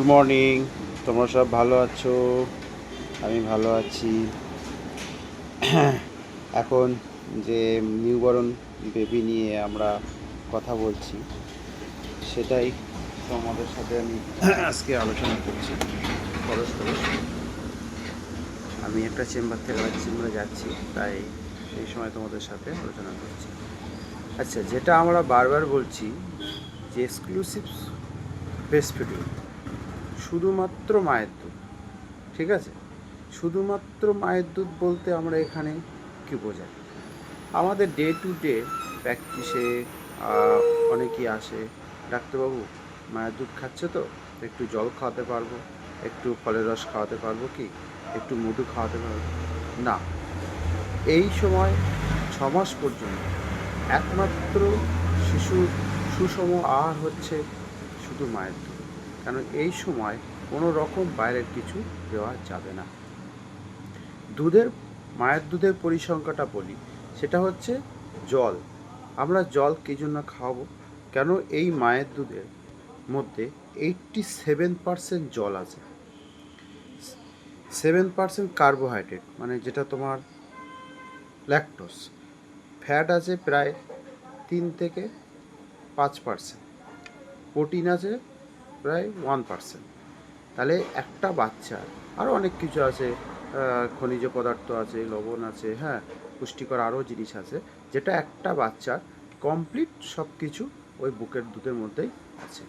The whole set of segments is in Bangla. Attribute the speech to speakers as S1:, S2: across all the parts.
S1: মর্নিং। তোমরা সব ভালো আছো? আমি ভালো আছি। এখন যে নিউবর্ন বেবি নিয়ে আমরা কথা বলছি, সেটাই তোমাদের সাথে আমি আজকে আলোচনা করছি। পরস্পর আমি একটা চেম্বার থেকে আরেক চেম্বারে যাচ্ছি, তাই এই সময় তোমাদের সাথে আলোচনা করছি। আচ্ছা, যেটা আমরা বারবার বলছি যে এক্সক্লুসিভ ব্রেস্ট ফিডিং, শুধুমাত্র মায়ের দুধ, ঠিক আছে? শুধুমাত্র মায়ের দুধ বলতে আমরা এখানে কী বোঝাই? আমাদের ডে টু ডে প্র্যাকটিসে অনেকেই আসে, ডাক্তারবাবু মায়ের দুধ খাচ্ছে তো একটু জল খাওয়াতে পারবো, একটু ফলের রস খাওয়াতে পারবো, কি একটু মধু খাওয়াতে পারবো? না, এই সময় 6 মাস পর্যন্ত একমাত্র শিশুর সুষম আহার হচ্ছে শুধু মায়ের দুধ। কারণ এই সময় কোনো রকম বাইরের কিছু দেওয়া যাবে না। মায়ের দুধের পরিসংখ্যাটা বলি, সেটা হচ্ছে জল। আমরা জল কী জন্য খাওয়াবো? কেন এই মায়ের দুধের মধ্যে 87% জল আছে, 7% কার্বোহাইড্রেট, মানে যেটা তোমার ল্যাকটোস। ফ্যাট আছে প্রায় 3 থেকে 5%, প্রোটিন আছে প্রায় 1%। তাহলে একটা বাচ্চা, আরও অনেক কিছু আছে, খনিজ পদার্থ আছে, লবণ আছে, হ্যাঁ, পুষ্টিকর আরও জিনিস আছে, যেটা একটা বাচ্চার কমপ্লিট সব কিছু ওই বুকের দুধের মধ্যেই আছে।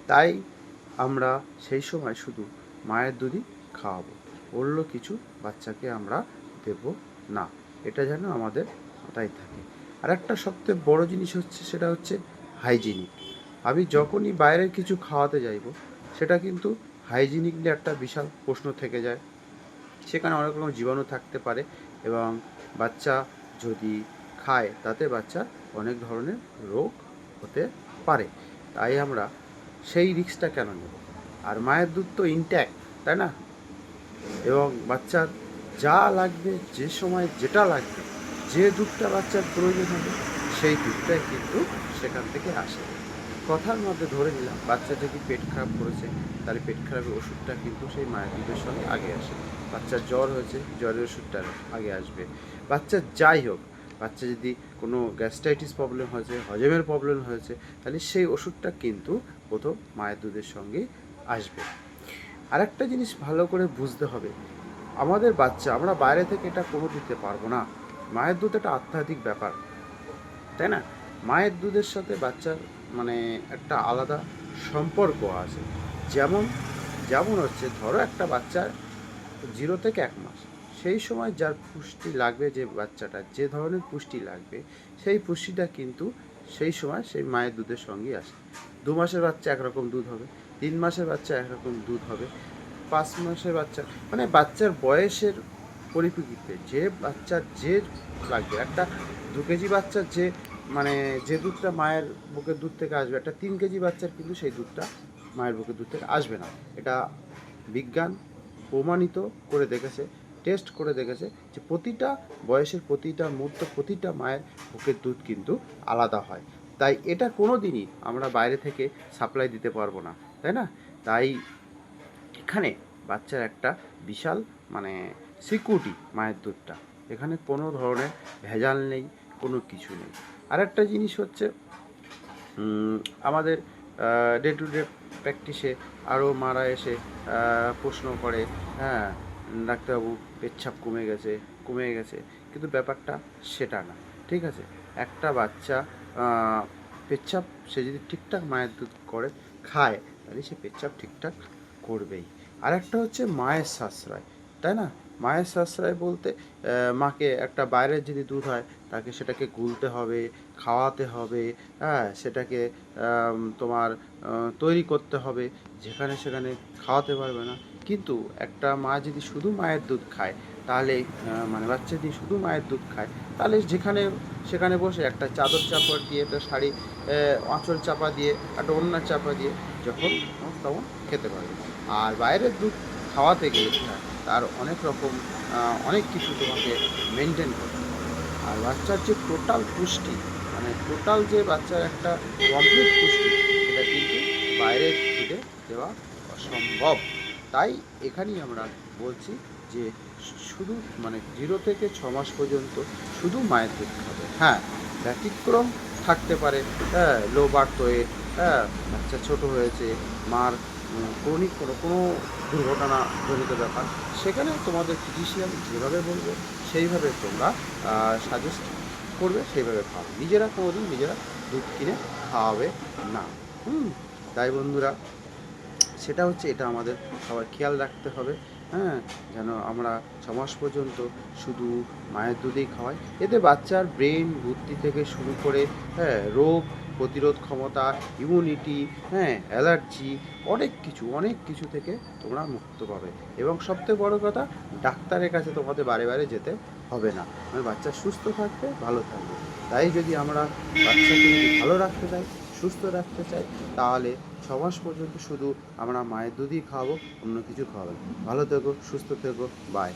S1: তাই আমরা সেই সময় শুধু মায়ের দুধই খাওয়াবো, অন্য কিছু বাচ্চাকে আমরা দেব না। এটা যেন আমাদের মাথায় থাকে। আর একটা সবথেকে বড় জিনিস হচ্ছে, সেটা হচ্ছে হাইজিনিক। আমি যখনই বাইরের কিছু খাওয়াতে যাইব, সেটা কিন্তু হাইজিনিক নিয়ে একটা বিশাল প্রশ্ন থেকে যায়। সেখানে অনেক রকম জীবাণু থাকতে পারে, এবং বাচ্চা যদি খায় তাতে বাচ্চার অনেক ধরনের রোগ হতে পারে। তাই আমরা সেই রিস্কটা কেন নেব? আর মায়ের দুধ তো ইনট্যাক্ট, তাই না? এবং বাচ্চার যা লাগবে, যে সময় যেটা লাগবে, যে দুধটা বাচ্চার প্রয়োজন হবে, সেই দুধটাই কিন্তু সেখান থেকে আসে। কথার মধ্যে ধরে নিলাম বাচ্চা যদি পেট খারাপ করেছে, তাহলে পেট খারাপের ওষুধটা কিন্তু সেই মায়ের দুধের সঙ্গে আগে আসে। বাচ্চার জ্বর হয়েছে, জ্বরের ওষুধটা আগে আসবে। বাচ্চার যাই হোক, বাচ্চা যদি কোনো গ্যাস্ট্রাইটিস প্রবলেম হয়েছে, হজমের প্রবলেম হয়েছে, তাহলে সেই ওষুধটা কিন্তু প্রথম মায়ের দুধের সঙ্গেই আসবে। আরেকটা জিনিস ভালো করে বুঝতে হবে, আমাদের বাচ্চা, আমরা বাইরে থেকে এটা কোনো দিতে পারবো না। মায়ের দুধ একটা আধ্যাত্মিক ব্যাপার, তাই না? মায়ের দুধের সাথে বাচ্চার মানে একটা আলাদা সম্পর্ক আছে। যেমন যেমন হচ্ছে, ধরো একটা বাচ্চার 0 থেকে 1 মাস, সেই সময় যার পুষ্টি লাগবে, যে বাচ্চাটার যে ধরনের পুষ্টি লাগবে, সেই পুষ্টিটা কিন্তু সেই সময় সেই মায়ের দুধের সঙ্গেই আসে। 2 মাসের বাচ্চা একরকম দুধ হবে, 3 মাসের বাচ্চা একরকম দুধ হবে, 5 মাসের বাচ্চা, মানে বাচ্চার বয়সের পরিপ্রেক্ষিতে যে বাচ্চার যে লাগবে। একটা 2 কেজি বাচ্চার যে মানে যে দুধটা মায়ের বুকের দুধ থেকে আসবে, একটা 3 কেজি বাচ্চার কিন্তু সেই দুধটা মায়ের বুকের দুধ থেকে আসবে না। এটা বিজ্ঞান প্রমাণিত করে দেখেছে, টেস্ট করে দেখেছে, যে প্রতিটা বয়সের প্রতিটা মুহূর্ত প্রতিটা মায়ের বুকের দুধ কিন্তু আলাদা হয়। তাই এটা কোনো দিনই আমরা বাইরে থেকে সাপ্লাই দিতে পারবো না, তাই না? তাই এখানে বাচ্চার একটা বিশাল মানে সিকিউরিটি মায়ের দুধটা, এখানে কোনো ধরনের ভেজাল নেই, কোনো কিছু নেই। আর একটা জিনিস হচ্ছে, আমাদের ডে টু ডে প্র্যাকটিসে আরও মারা এসে প্রশ্ন করে, হ্যাঁ ডাক্তারবাবু পেচ্ছাপ কমে গেছে, কিন্তু ব্যাপারটা সেটা না, ঠিক আছে? একটা বাচ্চা পেচ্ছাপ সে যদি ঠিকঠাক মায়ের দুধ করে খায়, তাহলে সে পেচ্ছাপ ঠিকঠাক করবেই। আর একটা হচ্ছে মায়ের সাশ্রয়, তাই না? মায়ের সাশ্রয় বলতে, মাকে একটা বাইরের যদি দুধ হয়, তাকে সেটাকে গুলতে হবে, খাওয়াতে হবে, হ্যাঁ, সেটাকে তোমার তৈরি করতে হবে, যেখানে সেখানে খাওয়াতে পারবে না। কিন্তু একটা মা যদি শুধু মায়ের দুধ খায়, তাহলে মানে বাচ্চা যদি শুধু মায়ের দুধ খায়, তাহলে যেখানে সেখানে বসে একটা চাদর চাপা দিয়ে, একটা শাড়ি আঁচল চাপা দিয়ে, একটা ওড়না চাপা দিয়ে যখন তখন খেতে পারবে। আর বাইরের দুধ খাওয়াতে গেলে তার অনেক রকম অনেক কিছু তোমাকে মেনটেন করতে হবে। আর বাচ্চার যে টোটাল পুষ্টি, মানে টোটাল যে বাচ্চার একটা কমপ্লিট পুষ্টি, সেটা কিন্তু বাইরের দুধে দেওয়া অসম্ভব। তাই এখানেই আমরা বলছি যে শুধু মানে 0 থেকে 6 মাস পর্যন্ত শুধু মায়ের দুধ খাবে। হ্যাঁ, ব্যতিক্রম থাকতে পারে, হ্যাঁ, লো বার্থ ওয়েট, হ্যাঁ, বাচ্চা ছোটো হয়েছে, মার ক্রনিক কোনো দুর্ঘটনাজনিত ব্যাপার, সেখানে তোমাদের ফিজিশিয়ান যেভাবে বলবে সেইভাবে তোমরা সাজেস্ট করবে, সেইভাবে খাওয়াবে। নিজেরা কোনোদিন নিজেরা দুধ কিনে খাওয়াবে না। তাই বন্ধুরা, সেটা হচ্ছে এটা আমাদের সবার খেয়াল রাখতে হবে। হ্যাঁ, যেন আমরা 6 মাস পর্যন্ত শুধু মায়ের দুধেই খাওয়াই। এতে বাচ্চার ব্রেন বুদ্ধি থেকে শুরু করে, হ্যাঁ, রোগ প্রতিরোধ ক্ষমতা, ইমিউনিটি, হ্যাঁ, অ্যালার্জি, অনেক কিছু থেকে তোমরা মুক্ত পাবে। এবং সবথেকে বড় কথা, ডাক্তারের কাছে তোমাদের বারে বারে যেতে হবে না। মানে বাচ্চা সুস্থ থাকবে, ভালো থাকবে। তাই যদি আমরা বাচ্চাকে যদি ভালো রাখতে চাই, সুস্থ রাখতে চাই, তাহলে 6 মাস পর্যন্ত শুধু আমরা মায়ের দুধই খাওয়াবো, অন্য কিছু খাওয়াবো না। ভালো থেকো, সুস্থ থেকো, বাই।